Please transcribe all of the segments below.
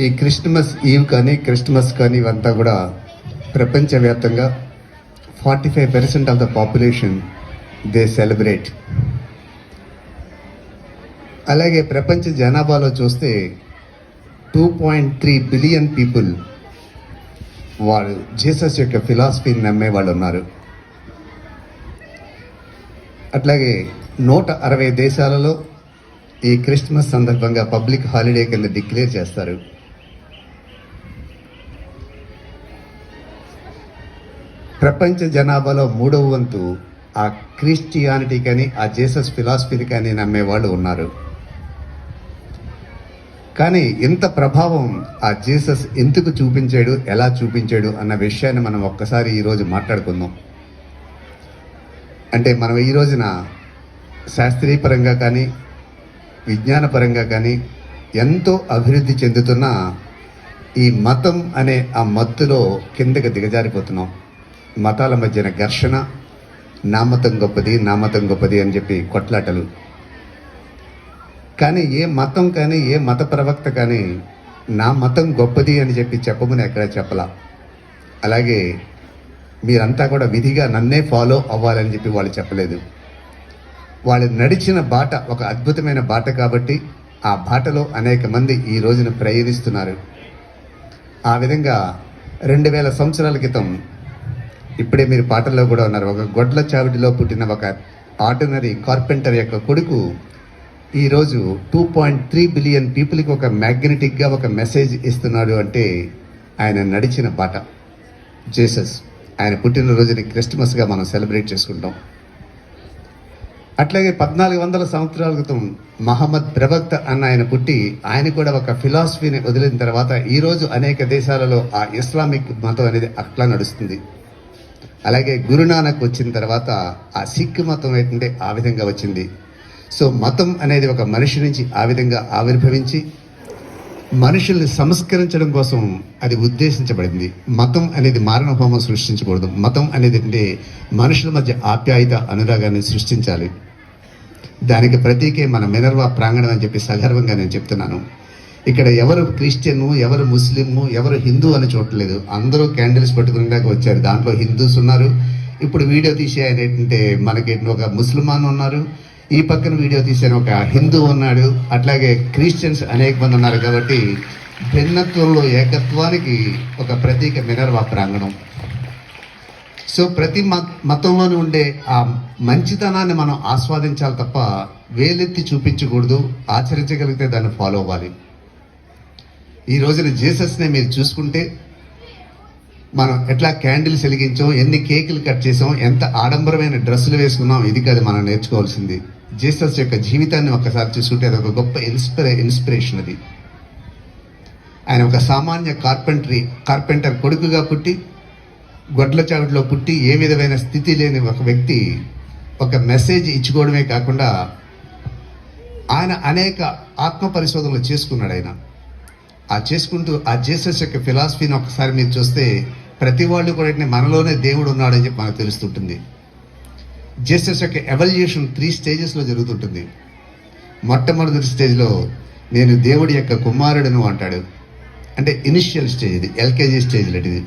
ఈ క్రిస్మస్ ఈవ్ కానీ క్రిస్మస్ కానీ ఇవంతా కూడా ప్రపంచవ్యాప్తంగా 45% of the population they celebrate. అలాగే ప్రపంచ జనాభాలో చూస్తే 2.3 బిలియన్ పీపుల్ వాళ్ళు జీసస్ యొక్క ఫిలాసఫీని నమ్మే వాళ్ళు ఉన్నారు. అట్లాగే 160 దేశాలలో ఈ క్రిస్మస్ సందర్భంగా పబ్లిక్ హాలిడే కింద డిక్లేర్ చేస్తారు. ప్రపంచ జనాభాలో 3వ వంతు ఆ క్రిస్టియానిటీ కానీ ఆ జీసస్ ఫిలాసఫీని కానీ నమ్మే వాళ్ళు ఉన్నారు. కానీ ఇంత ప్రభావం ఆ జీసస్ ఎందుకు చూపించాడు, ఎలా చూపించాడు అన్న విషయాన్ని మనం ఒక్కసారి ఈరోజు మాట్లాడుకుందాం. అంటే మనం ఈ రోజున శాస్త్రీయపరంగా కానీ విజ్ఞానపరంగా కానీ ఎంతో అభివృద్ధి చెందుతున్న ఈ మతం అనే ఆ మత్తులో కిందకి దిగజారిపోతున్నాం. మతాల మధ్యన ఘర్షణ, నా మతం గొప్పది నా మతం గొప్పది అని చెప్పి కొట్లాటలు. కానీ ఏ మతం కానీ ఏ మత ప్రవక్త కానీ నా మతం గొప్పది అని చెప్పి చెప్పమని ఎక్కడ చెప్పలా. అలాగే మీరంతా కూడా విధిగా నన్నే ఫాలో అవ్వాలని చెప్పి వాళ్ళు చెప్పలేదు. వాళ్ళు నడిచిన బాట ఒక అద్భుతమైన బాట కాబట్టి ఆ బాటలో అనేక మంది ఈ రోజున ప్రయాణిస్తున్నారు. ఆ విధంగా 2000 సంవత్సరాల క్రితం ఇప్పుడే మీరు పాటల్లో కూడా ఉన్నారు. ఒక గొడ్ల చావిడిలో పుట్టిన ఒక ఆర్డినరీ కార్పెంటర్ యొక్క కొడుకు ఈరోజు 2.3 బిలియన్ పీపుల్కి ఒక మ్యాగ్నెటిక్గా ఒక మెసేజ్ ఇస్తున్నాడు. అంటే ఆయన నడిచిన బాట జీసస్. ఆయన పుట్టినరోజుని క్రిస్మస్గా మనం సెలబ్రేట్ చేసుకుంటాం. అట్లాగే 1400 సంవత్సరాల క్రితం మహమ్మద్ ప్రవక్త అన్న ఆయన పుట్టి ఆయన కూడా ఒక ఫిలాసఫీని వదిలిన తర్వాత ఈరోజు అనేక దేశాలలో ఆ ఇస్లామిక్ మతం అనేది అట్లా నడుస్తుంది. అలాగే గురునానక్ వచ్చిన తర్వాత ఆ సిక్ మతం ఏంటంటే ఆ విధంగా వచ్చింది. సో మతం అనేది ఒక మనిషి నుంచి ఆ విధంగా ఆవిర్భవించి మనుషుల్ని సంస్కరించడం కోసం అది ఉద్దేశించబడింది. మతం అనేది మారణ హోమం సృష్టించకూడదు. మతం అనేది అంటే మనుషుల మధ్య ఆప్యాయత అనురాగాన్ని సృష్టించాలి. దానికి ప్రతీకే మన మినర్వా ప్రాంగణం అని చెప్పి సగర్వంగా నేను చెప్తున్నాను. ఇక్కడ ఎవరు క్రిస్టియను, ఎవరు ముస్లిము, ఎవరు హిందూ అని చూడలేదు. అందరూ క్యాండిల్స్ పట్టుకునేలాగా వచ్చారు. దాంట్లో హిందూస్ ఉన్నారు. ఇప్పుడు వీడియో తీసే ఆయన ఏంటంటే మనకి ఒక ముస్లిమాన్ ఉన్నారు, ఈ పక్కన వీడియో తీసాను ఒక హిందూ ఉన్నాడు, అట్లాగే క్రిస్టియన్స్ అనేక మంది ఉన్నారు. కాబట్టి భిన్నత్వంలో ఏకత్వానికి ఒక ప్రతీక మినర్వా ప్రాంగణం. సో ప్రతి మతంలోనే ఉండే ఆ మంచితనాన్ని మనం ఆస్వాదించాలి తప్ప వేలెత్తి చూపించకూడదు. ఆచరించగలిగితే దాన్ని ఫాలో అవ్వాలి. ఈ రోజున జీసస్ని మీరు చూసుకుంటే మనం ఎట్లా క్యాండిల్స్ వెలిగించాం, ఎన్ని కేకులు కట్ చేసాం, ఎంత ఆడంబరమైన డ్రెస్సులు వేసుకున్నాం, ఇది కాదు మనం నేర్చుకోవాల్సింది. జీసస్ యొక్క జీవితాన్ని ఒక్కసారి చూసుకుంటే అది ఒక గొప్ప ఇన్స్పిరేషన్. అది ఆయన ఒక సామాన్య కార్పెంటర్ కొడుకుగా పుట్టి గొడ్ల చావిడిలో పుట్టి ఏ విధమైన స్థితి లేని ఒక వ్యక్తి ఒక మెసేజ్ ఇచ్చుకోవడమే కాకుండా ఆయన అనేక ఆత్మ పరిశోధనలు చేసుకున్నాడు. ఆయన చేసుకుంటూ ఆ జీసస్ యొక్క ఫిలాసఫీని ఒకసారి మీరు చూస్తే ప్రతి వాళ్ళు కూడా మనలోనే దేవుడు ఉన్నాడని చెప్పి మనకు తెలుస్తుంటుంది. జీసస్ యొక్క ఎవల్యూషన్ 3 స్టేజెస్లో జరుగుతుంటుంది. మొట్టమొదటి స్టేజ్లో నేను దేవుడి యొక్క కుమారుడును అంటాడు. అంటే ఇనిషియల్ స్టేజ్, ఇది ఎల్కేజీ స్టేజ్ లాంటిది.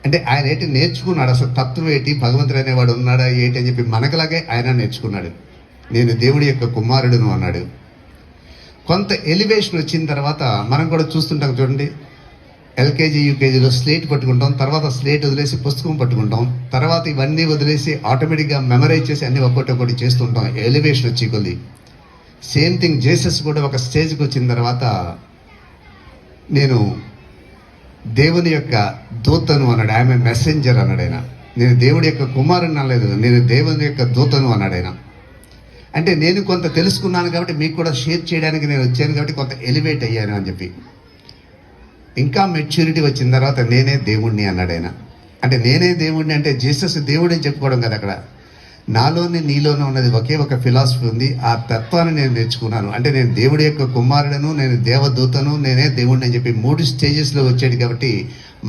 అంటే ఆయన ఏంటి నేర్చుకున్నాడు, అసలు తత్వం ఏంటి, భగవంతుడు అనేవాడు ఉన్నాడా ఏంటి అని చెప్పి మనకలాగే ఆయన నేర్చుకున్నాడు. నేను దేవుడి యొక్క కుమారుడును అన్నాడు. కొంత ఎలివేషన్ వచ్చిన తర్వాత మనం కూడా చూస్తుంటాం చూడండి. ఎల్కేజీ యూకేజీలో స్లేట్ పట్టుకుంటాం, తర్వాత స్లేట్ వదిలేసి పుస్తకం పట్టుకుంటాం, తర్వాత ఇవన్నీ వదిలేసి ఆటోమేటిక్గా మెమరైజ్ చేసి అన్ని ఒక్కొక్కటి చేస్తుంటాం ఎలివేషన్ వచ్చి కొద్ది. సేమ్ థింగ్ జీసస్ కూడా ఒక స్టేజ్కి వచ్చిన తర్వాత నేను దేవుని యొక్క దూతను అన్నాడు. ఐఎమ్ ఏ మెసెంజర్ అన్నాడు ఆయన. నేను దేవుడి యొక్క కుమారుని అనలేదు, నేను దేవుని యొక్క దూతను అన్నాడు ఆయన. అంటే నేను కొంత తెలుసుకున్నాను కాబట్టి మీకు కూడా షేర్ చేయడానికి నేను వచ్చాను కాబట్టి కొంత ఎలివేట్ అయ్యాను అని చెప్పి. ఇంకా మెచ్యూరిటీ వచ్చిన తర్వాత నేనే దేవుణ్ణి అన్నాడు ఆయన. అంటే నేనే దేవుణ్ణి అంటే జీసస్ దేవుడు అని చెప్పుకోవడం కదా. అక్కడ నాలోనే నీలోనే ఉన్నది ఒకే ఒక ఫిలాసఫీ ఉంది. ఆ తత్వాన్ని నేను నేర్చుకున్నాను. అంటే నేను దేవుడి యొక్క కుమారుడను, నేను దేవదూతను, నేనే దేవుడిని అని చెప్పి 3 స్టేజెస్లో వచ్చాడు. కాబట్టి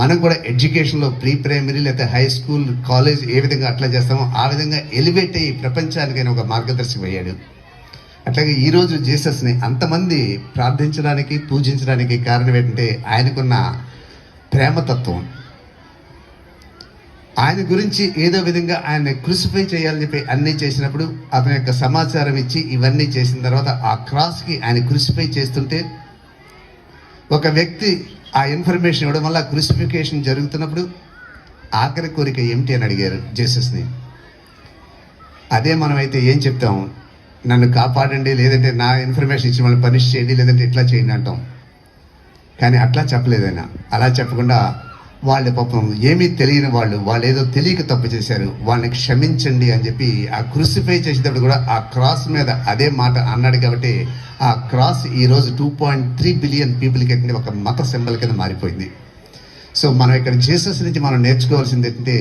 మనం కూడా ఎడ్యుకేషన్లో ప్రీ ప్రైమరీ లేకపోతే హై స్కూల్, కాలేజ్ ఏ విధంగా అట్లా చేస్తామో ఆ విధంగా ఎలివేట్ అయ్యి ప్రపంచానికైనా ఒక మార్గదర్శకం అయ్యాడు. అట్లాగే ఈరోజు జీసస్ని అంతమంది ప్రార్థించడానికి పూజించడానికి కారణం ఏంటంటే ఆయనకున్న ప్రేమతత్వం. ఆయన గురించి ఏదో విధంగా ఆయన క్రూసిఫై చేయాలని చెప్పి అన్నీ చేసినప్పుడు అతని యొక్క సమాచారం ఇచ్చి ఇవన్నీ చేసిన తర్వాత ఆ క్రాస్కి ఆయన క్రూసిఫై చేస్తుంటే ఒక వ్యక్తి ఆ ఇన్ఫర్మేషన్ ఇవ్వడం వల్ల క్రూసిఫికేషన్ జరుగుతున్నప్పుడు ఆఖరి కోరిక ఏమిటి అని అడిగారు జీసస్ని. అదే మనమైతే ఏం చెప్తాం? నన్ను కాపాడండి, లేదంటే నా ఇన్ఫర్మేషన్ ఇచ్చి మళ్ళీ పనిష్ చేయండి, లేదంటే ఇట్లా చేయండి అంటాం. కానీ అట్లా చెప్పలేదు ఆయన. అలా చెప్పకుండా వాళ్ళ పాపం ఏమీ తెలియని వాళ్ళు ఏదో తెలియక తప్పు చేశారు, వాళ్ళని క్షమించండి అని చెప్పి ఆ క్రూసిఫై చేసేటప్పుడు కూడా ఆ క్రాస్ మీద అదే మాట అన్నాడు. కాబట్టి ఆ క్రాస్ ఈరోజు 2.3 బిలియన్ పీపుల్కి ఏంటంటే ఒక మత సింబల్ కింద మారిపోయింది. సో మనం ఇక్కడ జీసస్ నుంచి మనం నేర్చుకోవాల్సింది ఏంటంటే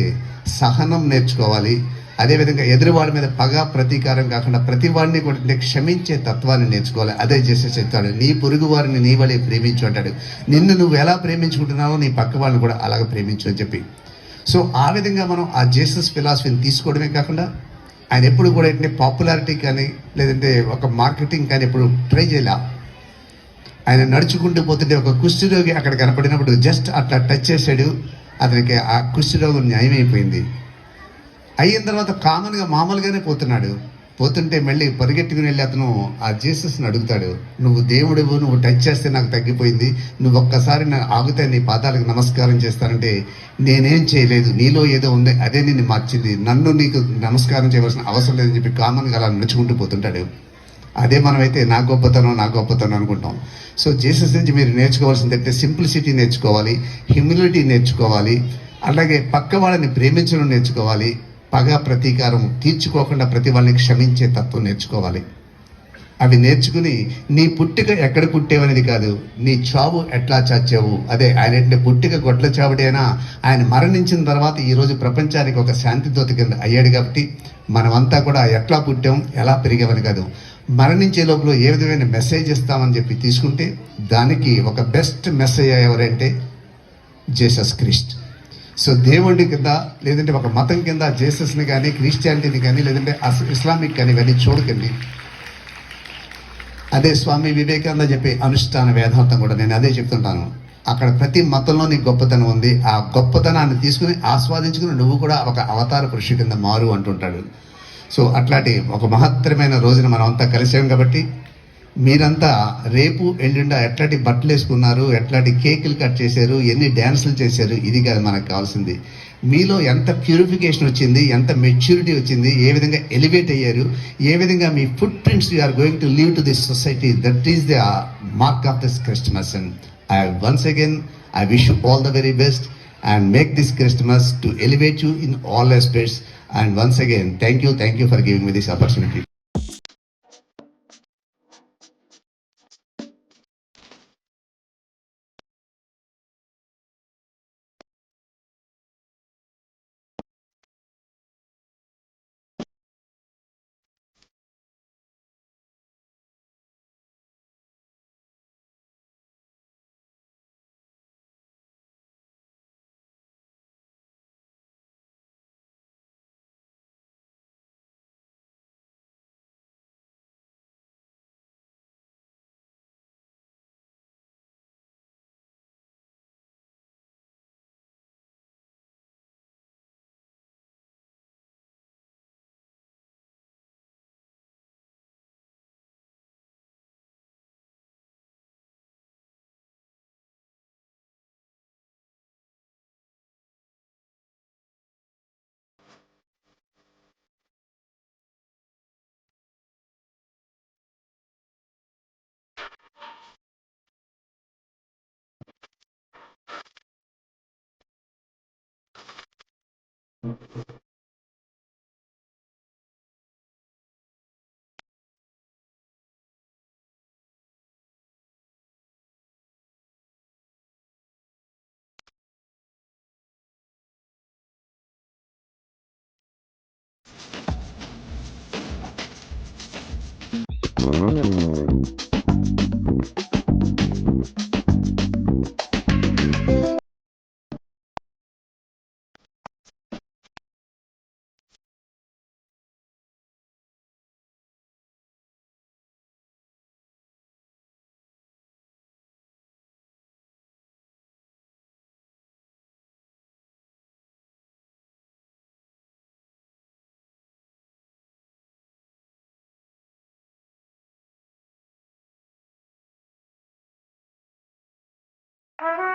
సహనం నేర్చుకోవాలి. అదేవిధంగా ఎదురు వాళ్ళ మీద పగ ప్రతీకారం కాకుండా ప్రతి వాడిని కూడా క్షమించే తత్వాన్ని నేర్చుకోవాలి. అదే జీసస్ చెప్తాడు, నీ పొరుగు వారిని నీ వలే ప్రేమించు అంటాడు. నిన్ను నువ్వు ఎలా ప్రేమించుకుంటున్నావో నీ పక్క వాళ్ళని కూడా అలాగ ప్రేమించు అని చెప్పి. సో ఆ విధంగా మనం ఆ జీసస్ ఫిలాసఫీని తీసుకోవడమే కాకుండా ఆయన ఎప్పుడు కూడా ఏంటంటే పాపులారిటీ కానీ లేదంటే ఒక మార్కెటింగ్ కానీ ఎప్పుడు ట్రై చేయాల. ఆయన నడుచుకుంటూ పోతుంటే ఒక కుష్ఠరోగి అక్కడ కనపడినప్పుడు జస్ట్ అట్లా టచ్ చేశాడు, అతనికి ఆ కుష్ఠరోగం న్యాయమైపోయింది. అయిన తర్వాత కామన్గా మామూలుగానే పోతుంటే మళ్ళీ పరిగెట్టుకుని వెళ్ళి అతను ఆ జీసస్ని అడుగుతాడు, నువ్వు దేవుడివు, నువ్వు టచ్ చేస్తే నాకు తగ్గిపోయింది, నువ్వు ఒక్కసారి ఆగితే నీ పాదాలకు నమస్కారం చేస్తానంటే నేనేం చేయలేదు, నీలో ఏదో ఉంది అదే నిన్ను మార్చింది, నన్ను నీకు నమస్కారం చేయవలసిన అవసరం లేదని చెప్పి కామన్గా అలా నడుచుకుంటూ పోతుంటాడు. అదే మనమైతే నా గొప్పతనం అనుకుంటాం. సో జీసస్ నుంచి మీరు నేర్చుకోవాల్సింది అంటే సింప్లిసిటీ నేర్చుకోవాలి, హ్యూమిలిటీ నేర్చుకోవాలి, అలాగే పక్క వాళ్ళని ప్రేమించడం నేర్చుకోవాలి, పగ ప్రతీకారం తీర్చుకోకుండా ప్రతి వాళ్ళని క్షమించే తత్వం నేర్చుకోవాలి. అవి నేర్చుకుని నీ పుట్టిక ఎక్కడ పుట్టేవనేది కాదు, నీ చావు ఎట్లా చచ్చావు. అదే ఆయన పుట్టిక గొడ్ల చావుడి అయినా ఆయన మరణించిన తర్వాత ఈరోజు ప్రపంచానికి ఒక శాంతిదూత కింద అయ్యాడు. కాబట్టి మనమంతా కూడా ఎట్లా పుట్టాం, ఎలా పెరిగామని కాదు, మరణించే లోపల ఏ విధమైన మెసేజ్ ఇస్తామని చెప్పి తీసుకుంటే దానికి ఒక బెస్ట్ మెసేజ్ ఎవరంటే జీసస్ క్రీస్ట్. సో దేవుడి కింద లేదంటే ఒక మతం కింద జీసస్ని కానీ క్రిస్టియానిటీని కానీ లేదంటే ఇస్లామిక్ కానీ ఇవన్నీ చూడకండి. అదే స్వామి వివేకానంద చెప్పే అనుష్ఠాన వేదాంతం కూడా నేను అదే చెప్తుంటాను. అక్కడ ప్రతి మతంలో నీ గొప్పతనం ఉంది, ఆ గొప్పతనాన్ని తీసుకుని ఆస్వాదించుకుని నువ్వు కూడా ఒక అవతార పురుషు కింద మారు అంటుంటాడు. సో అట్లాంటి ఒక మహత్తరమైన రోజున మనం అంతా కలిసాం. కాబట్టి మీరంతా రేపు ఎల్లుండా ఎట్లాంటి బట్టలు వేసుకున్నారు, ఎట్లాంటి కేకులు కట్ చేశారు, ఎన్ని డ్యాన్సులు చేశారు, ఇది కాదు మనకు కావాల్సింది. మీలో ఎంత ప్యూరిఫికేషన్ వచ్చింది, ఎంత మెచ్యూరిటీ వచ్చింది, ఏ విధంగా ఎలివేట్ అయ్యారు, ఏ విధంగా మీ footprints you are going to leave to this society. That is the mark of this Christmas. And once again I wish you all the very best and make this Christmas to elevate you in all aspects. And once again thank you for giving me this opportunity. ఆ